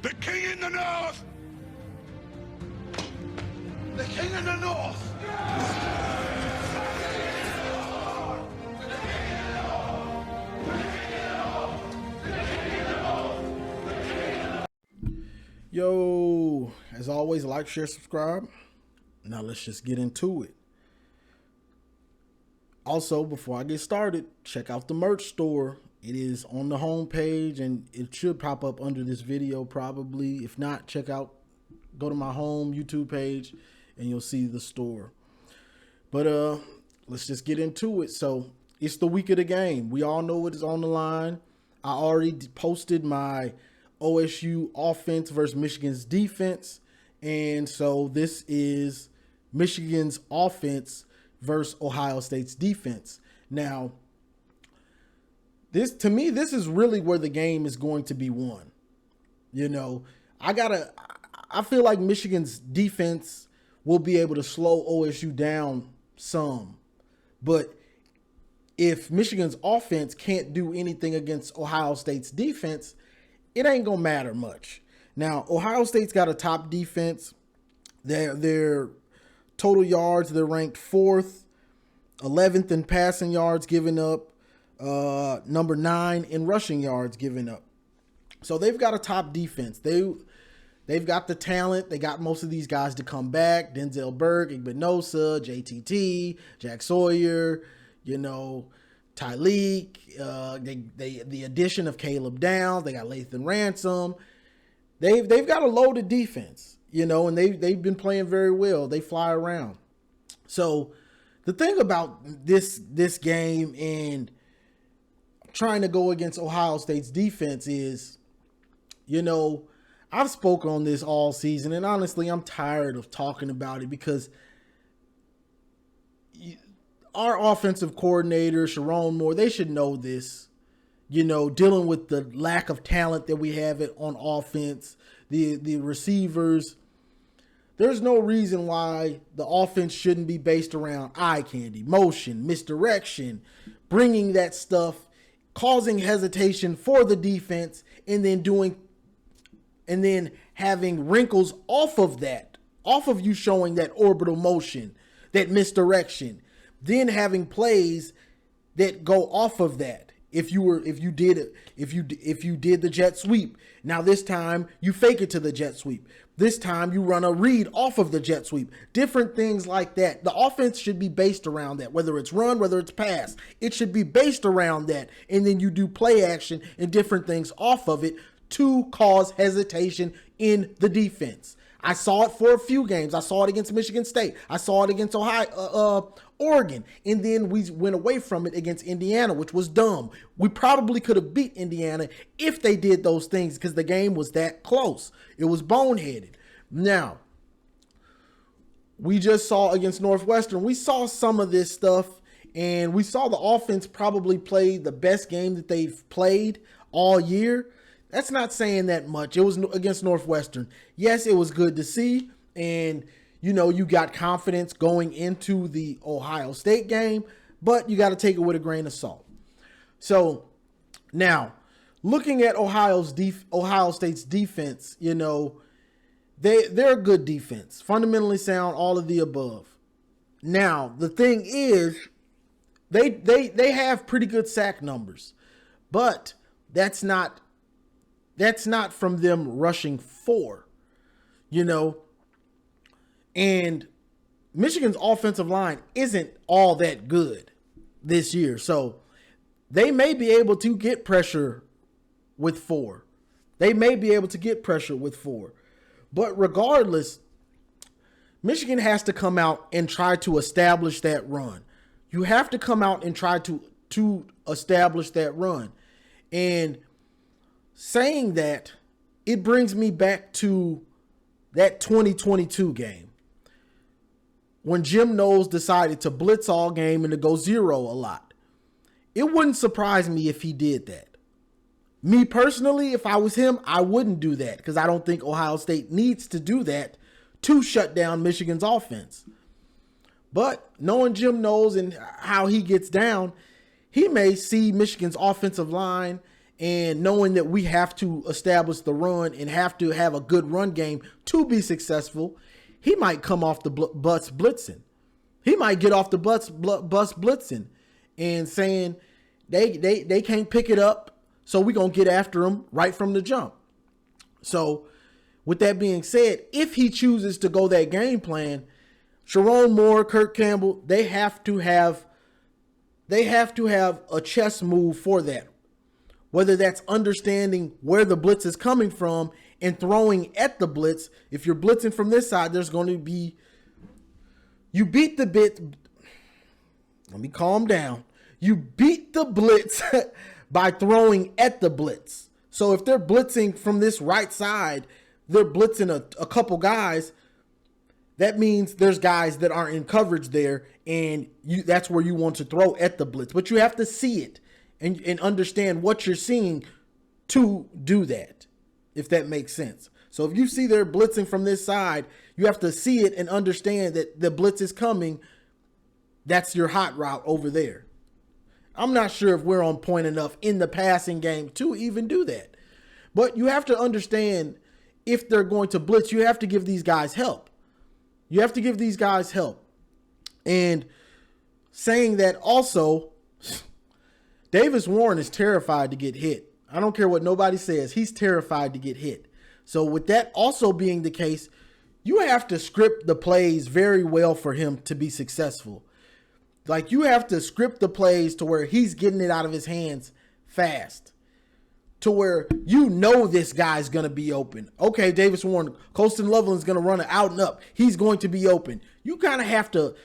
The king in the north! The king in the north! Yo, as always, like, share, subscribe. Now let's just get into it. Also, before I get started, check out the merch store. It is on the homepage and it should pop up under this video probably. If not, go to my home YouTube page and you'll see the store. But let's just get into it. So it's the week of the game. We all know what is on the line. I already posted my OSU offense versus Michigan's defense. And so this is Michigan's offense versus Ohio State's defense. Now, this is really where the game is going to be won. You know, I feel like Michigan's defense will be able to slow OSU down some. But if Michigan's offense can't do anything against Ohio State's defense, it ain't gonna matter much. Now, Ohio State's got a top defense. Their total yards, they're ranked 4th, 11th in passing yards given up, number 9 in rushing yards given up. So they've got a top defense. They've got the talent. They got most of these guys to come back. Denzel Burke, Igbinosa, JTT, Jack Sawyer, Tyleek, the addition of Caleb Downs, they got Lathan Ransom. They've got a loaded defense, and they've been playing very well. They fly around. So the thing about this game and trying to go against Ohio State's defense is, I've spoken on this all season, and honestly, I'm tired of talking about it because our offensive coordinator, Sharon Moore, they should know this, dealing with the lack of talent that we have on offense, the receivers. There's no reason why the offense shouldn't be based around eye candy, motion, misdirection, bringing that stuff, causing hesitation for the defense, and then having wrinkles off of that, off of you showing that orbital motion, that misdirection. Then having plays that go off of that. If you did the jet sweep, now this time you fake it to the jet sweep. This time you run a read off of the jet sweep. Different things like that. The offense should be based around that, whether it's run, whether it's pass. It should be based around that. And then you do play action and different things off of it to cause hesitation in the defense. I saw it for a few games. I saw it against Michigan State. I saw it against Oregon. And then we went away from it against Indiana, which was dumb. We probably could have beat Indiana if they did those things because the game was that close. It was boneheaded. Now, we just saw against Northwestern, we saw some of this stuff, and we saw the offense probably play the best game that they've played all year. That's not saying that much. It was against Northwestern. Yes, it was good to see. And, you got confidence going into the Ohio State game, but you got to take it with a grain of salt. So now looking at Ohio State's defense, they're a good defense, fundamentally sound, all of the above. Now, the thing is they have pretty good sack numbers, but that's not from them rushing 4, and Michigan's offensive line isn't all that good this year. So they may be able to get pressure with 4. But regardless, Michigan has to come out and try to establish that run. You have to come out and try to establish that run. And saying that, it brings me back to that 2022 game when Jim Knowles decided to blitz all game and to go zero a lot. It wouldn't surprise me if he did that. Me personally, if I was him, I wouldn't do that because I don't think Ohio State needs to do that to shut down Michigan's offense. But knowing Jim Knowles and how he gets down, he may see Michigan's offensive line and knowing that we have to establish the run and have to have a good run game to be successful, he might come off the bus blitzing. He might get off the bus blitzing and saying they can't pick it up, so we're going to get after them right from the jump. So with that being said, if he chooses to go that game plan, Sharon Moore, Kirk Campbell, they have to have a chess move for that. Whether that's understanding where the blitz is coming from and throwing at the blitz. If you're blitzing from this side, there's going to be, you beat the bit. Let me calm down. You beat the blitz by throwing at the blitz. So if they're blitzing from this right side, they're blitzing a couple guys. That means there's guys that aren't in coverage there, and that's where you want to throw at the blitz. But you have to see it and understand what you're seeing to do that, if that makes sense. So if you see they're blitzing from this side, you have to see it and understand that the blitz is coming. That's your hot route over there. I'm not sure if we're on point enough in the passing game to even do that. But you have to understand, if they're going to blitz, you have to give these guys help. You have to give these guys help. And saying that also, Davis Warren is terrified to get hit. I don't care what nobody says. He's terrified to get hit. So with that also being the case, you have to script the plays very well for him to be successful. Like, you have to script the plays to where he's getting it out of his hands fast, to where you know this guy's going to be open. Okay, Davis Warren, Colston Loveland's going to run it out and up. He's going to be open. You kind of have to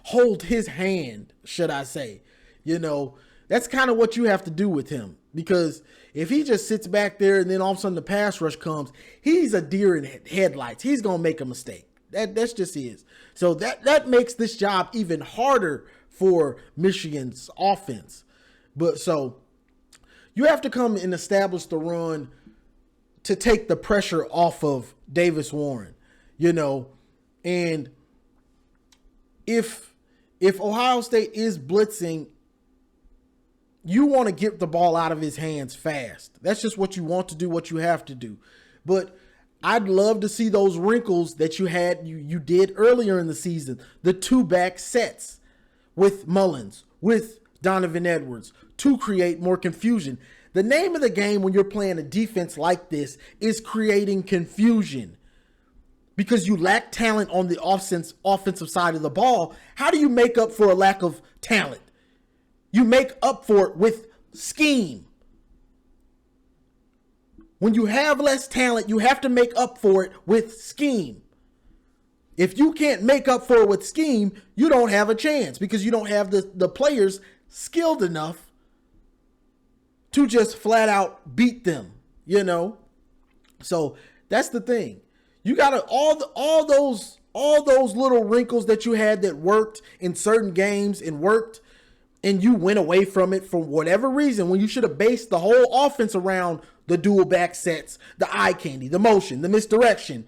hold his hand, should I say. You know, that's kind of what you have to do with him, because if he just sits back there and then all of a sudden the pass rush comes, he's a deer in headlights. He's going to make a mistake. That's just his. So that makes this job even harder for Michigan's offense. But so you have to come and establish the run to take the pressure off of Davis Warren, you know. And if Ohio State is blitzing, you want to get the ball out of his hands fast. That's just what you want to do, what you have to do. But I'd love to see those wrinkles that you did earlier in the season, the 2-back sets with Mullins, with Donovan Edwards, to create more confusion. The name of the game when you're playing a defense like this is creating confusion, because you lack talent on the offensive side of the ball. How do you make up for a lack of talent? You make up for it with scheme. When you have less talent, you have to make up for it with scheme. If you can't make up for it with scheme, you don't have a chance, because you don't have the players skilled enough to just flat out beat them, you know? So that's the thing. You got to all those little wrinkles that you had that worked in certain games and you went away from it for whatever reason, when you should have based the whole offense around the dual back sets, the eye candy, the motion, the misdirection.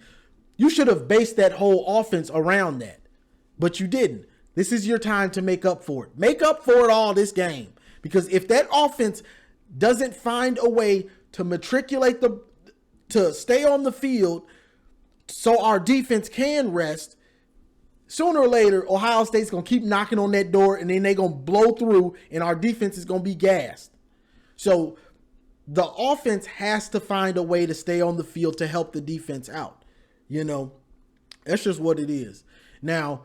You should have based that whole offense around that, but you didn't. This is your time to make up for it. Make up for it all this game, because if that offense doesn't find a way to to stay on the field so our defense can rest, sooner or later, Ohio State's going to keep knocking on that door, and then they're going to blow through, and our defense is going to be gassed. So the offense has to find a way to stay on the field to help the defense out. You know, that's just what it is. Now,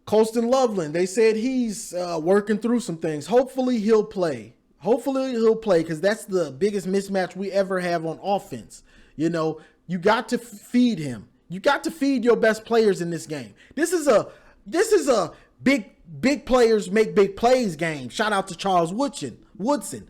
Colston Loveland, they said he's working through some things. Hopefully he'll play. Because that's the biggest mismatch we ever have on offense. You know, you got to feed him. You got to feed your best players in this game. This is a big players make big plays game. Shout out to Charles Woodson.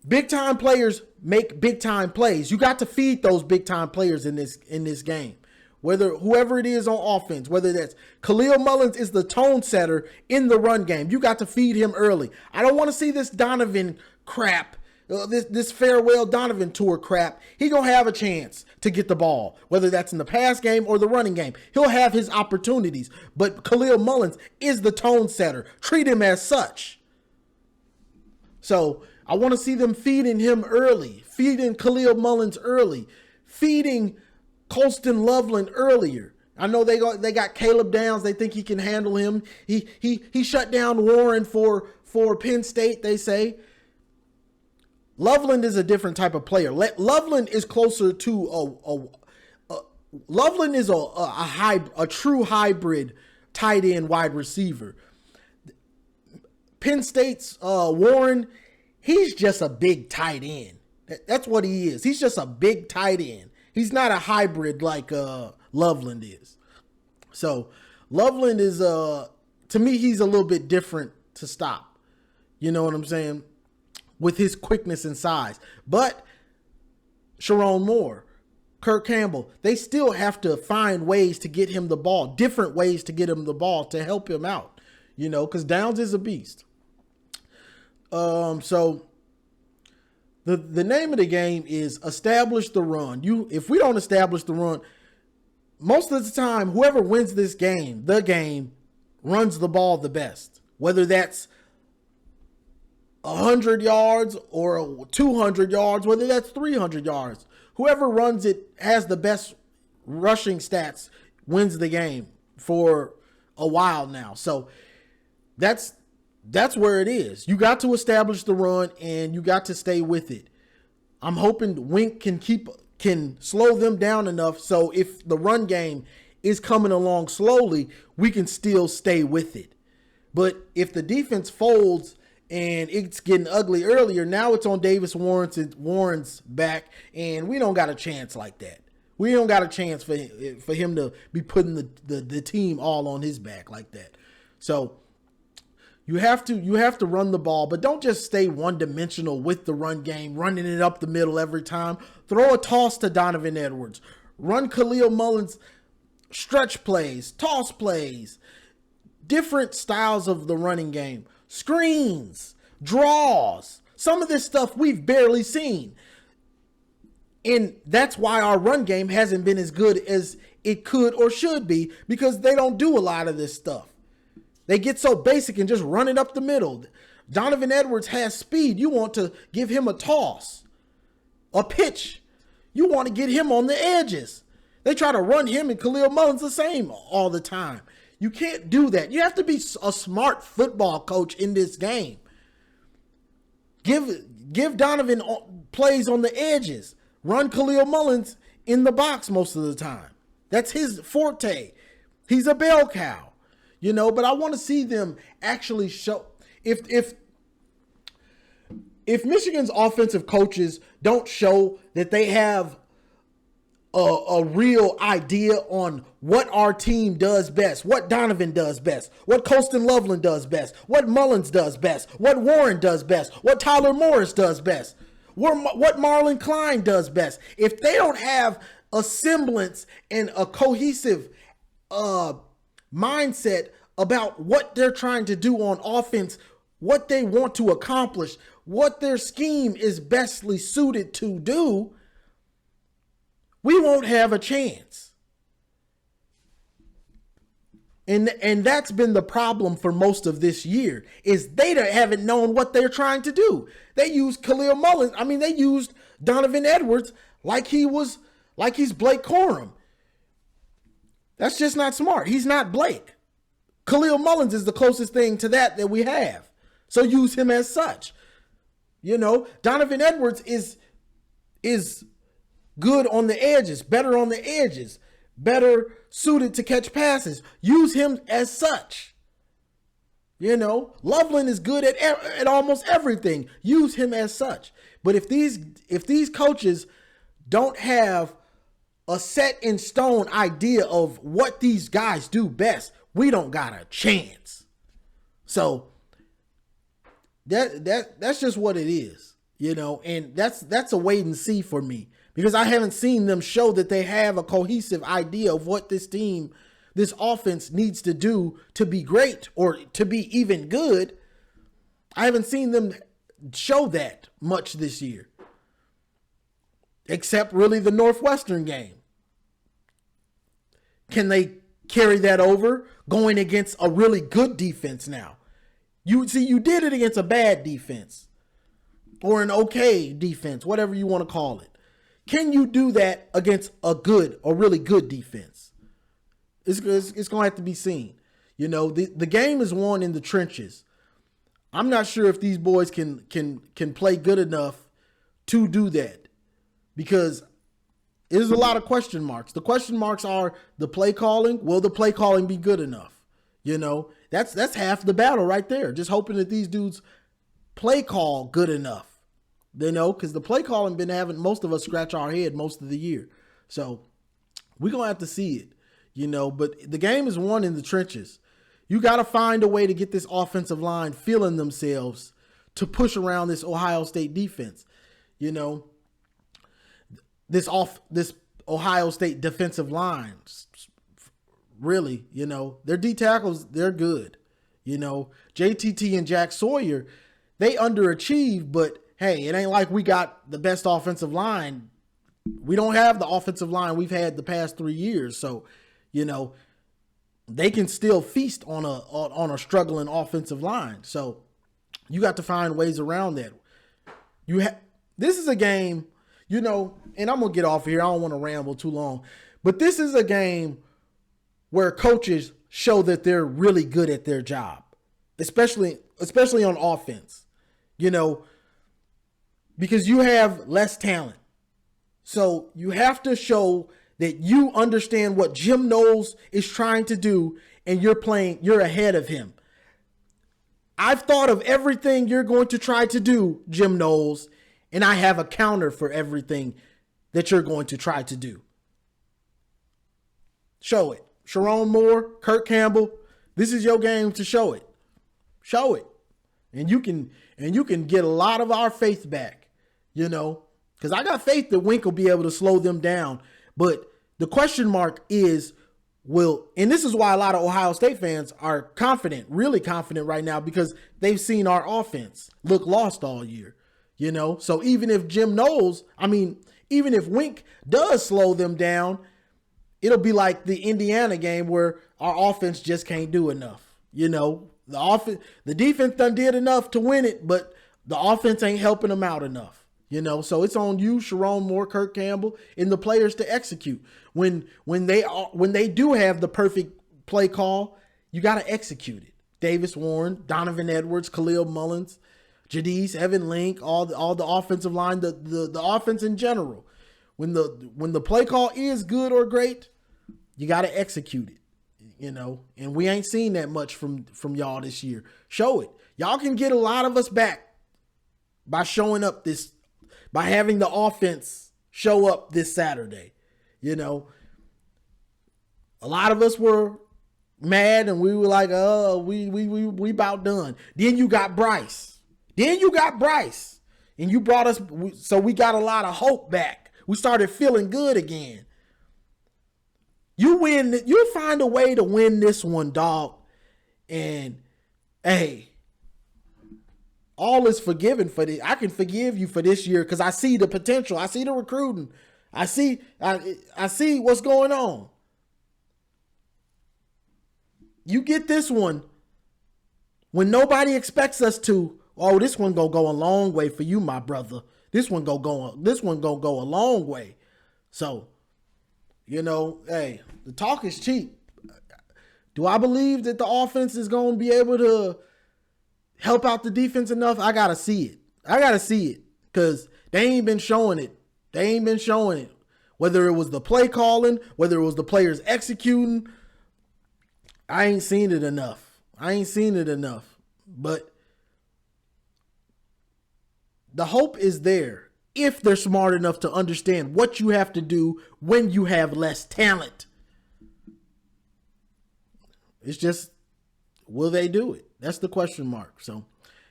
Big time players make big time plays. You got to feed those big time players in this game. Whoever it is on offense, whether that's Khalil Mullins is the tone setter in the run game, you got to feed him early. I don't want to see this Donovan crap, this farewell Donovan tour crap. He gonna have a chance to get the ball, whether that's in the pass game or the running game. He'll have his opportunities, but Khalil Mullins is the tone setter. Treat him as such. So I want to see them feeding him early, feeding Khalil Mullins early, feeding Colston Loveland earlier. I know they got Caleb Downs. They think he can handle him. He shut down Warren for Penn State, they say. Loveland is a different type of player. Loveland is closer to Loveland is a true hybrid tight end wide receiver. Penn State's Warren, he's just a big tight end. That's what he is. He's just a big tight end. He's not a hybrid like Loveland is. So Loveland is to me, he's a little bit different to stop. You know what I'm saying? With his quickness and size. But Sharon Moore, Kirk Campbell, they still have to find ways to get him the ball, different ways to get him the ball to help him out, you know, because Downs is a beast. So the name of the game is establish the run. If we don't establish the run, most of the time, whoever wins this game, the game, runs the ball the best, whether that's 100 yards or 200 yards, whether that's 300 yards. Whoever runs it has the best rushing stats wins the game for a while now. So that's where it is. You got to establish the run and you got to stay with it. I'm hoping Wink can slow them down enough so if the run game is coming along slowly, we can still stay with it. But if the defense folds and it's getting ugly earlier, now it's on Davis Warren's back, and we don't got a chance like that. We don't got a chance for him to be putting the team all on his back like that. So you have to run the ball, but don't just stay one-dimensional with the run game, running it up the middle every time. Throw a toss to Donovan Edwards. Run Khalil Mullins stretch plays, toss plays, different styles of the running game. Screens, draws, some of this stuff we've barely seen. And that's why our run game hasn't been as good as it could or should be, because they don't do a lot of this stuff. They get so basic and just run it up the middle. Donovan Edwards has speed. You want to give him a toss, a pitch. You want to get him on the edges. They try to run him and Khalil Mullins the same all the time. You can't do that. You have to be a smart football coach in this game. Give Donovan plays on the edges. Run Khalil Mullins in the box most of the time. That's his forte. He's a bell cow, you know. But I want to see them actually show. If Michigan's offensive coaches don't show that they have a real idea on what our team does best, what Donovan does best, what Colston Loveland does best, what Mullins does best, what Warren does best, what Tyler Morris does best, what Marlon Klein does best. If they don't have a semblance and a cohesive mindset about what they're trying to do on offense, what they want to accomplish, what their scheme is bestly suited to do, we won't have a chance. And that's been the problem for most of this year, is they haven't known what they're trying to do. They used Khalil Mullins. I mean, they used Donovan Edwards like he's Blake Corum. That's just not smart. He's not Blake. Khalil Mullins is the closest thing to that we have. So use him as such. You know, Donovan Edwards is good on the edges, better on the edges, better suited to catch passes. Use him as such. You know, Loveland is good at almost everything. Use him as such. But if these coaches don't have a set in stone idea of what these guys do best, we don't got a chance. So that's just what it is, you know, and that's a wait and see for me, because I haven't seen them show that they have a cohesive idea of what this team, this offense needs to do to be great or to be even good. I haven't seen them show that much this year, except really the Northwestern game. Can they carry that over going against a really good defense now? You did it against a bad defense. or an okay defense, whatever you want to call it. Can you do that against a really good defense? It's going to have to be seen. You know, the game is won in the trenches. I'm not sure if these boys can play good enough to do that, because there's a lot of question marks. The question marks are the play calling. Will the play calling be good enough? You know, that's half the battle right there. Just hoping that these dudes play call good enough. You know, because the play calling been having most of us scratch our head most of the year. So we're going to have to see it, you know, but the game is won in the trenches. You got to find a way to get this offensive line feeling themselves to push around this Ohio State defense. You know, this Ohio State defensive line, really, you know, their D tackles, they're good. You know, JTT and Jack Sawyer, they underachieve, but hey, it ain't like we got the best offensive line. We don't have the offensive line we've had the past 3 years. So, you know, they can still feast on a struggling offensive line. So you got to find ways around that. This is a game, you know, and I'm going to get off here. I don't want to ramble too long, but this is a game where coaches show that they're really good at their job, especially on offense, you know, because you have less talent. So you have to show that you understand what Jim Knowles is trying to do, and you're ahead of him. I've thought of everything you're going to try to do, Jim Knowles, and I have a counter for everything that you're going to try to do. Show it. Sharon Moore, Kurt Campbell, this is your game to show it. Show it. And you can get a lot of our faith back, you know, because I got faith that Wink will be able to slow them down. But the question mark is, and this is why a lot of Ohio State fans are confident, really confident right now, because they've seen our offense look lost all year, you know? So even if even if Wink does slow them down, it'll be like the Indiana game where our offense just can't do enough. You know, the defense done did enough to win it, but the offense ain't helping them out enough. You know, so it's on you, Sharon Moore, Kirk Campbell, and the players to execute. When they do have the perfect play call, you got to execute it. Davis Warren, Donovan Edwards, Khalil Mullins, Jadise, Evan Link, all the offensive line, the offense in general. When the play call is good or great, you got to execute it. You know, and we ain't seen that much from y'all this year. Show it. Y'all can get a lot of us back by having the offense show up this Saturday. You know, a lot of us were mad and we were like, oh, we about done. Then you got Bryce. And you brought us, so we got a lot of hope back. We started feeling good again. You find a way to win this one, dog. And hey, all is forgiven for this. I can forgive you for this year because I see the potential. I see the recruiting. I see what's going on. You get this one when nobody expects us to. Oh, this one gonna go a long way for you, my brother. This one gonna go a long way. So, you know, hey, the talk is cheap. Do I believe that the offense is gonna be able to help out the defense enough? I gotta see it because they ain't been showing it. Whether it was the play calling, whether it was the players executing, I ain't seen it enough. But the hope is there if they're smart enough to understand what you have to do when you have less talent. It's just, will they do it? That's the question mark. So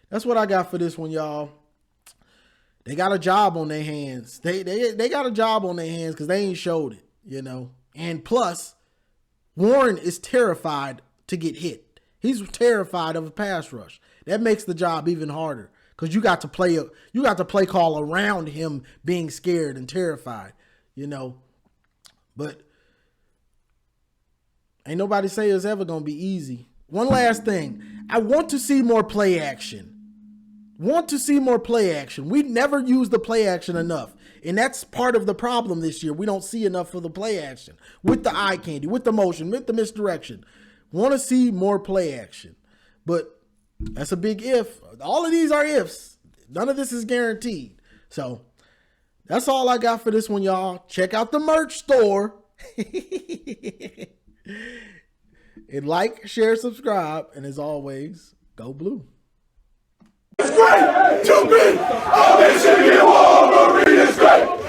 that's what I got for this one, y'all. They got a job on their hands. They got a job on their hands because they ain't showed it, you know. And plus, Warren is terrified to get hit. He's terrified of a pass rush. That makes the job even harder because you got to play call around him being scared and terrified, you know. But ain't nobody say it's ever gonna be easy. One last thing, I want to see more play action. want to see more play action. We never use the play action enough. And that's part of the problem this year. We don't see enough of the play action with the eye candy, with the motion, with the misdirection. Want to see more play action. But that's a big if. All of these are ifs. None of this is guaranteed. So that's all I got for this one, y'all. Check out the merch store. And like, share, subscribe. And as always, go blue. It's great to be a Michigan Wolverine. It's great.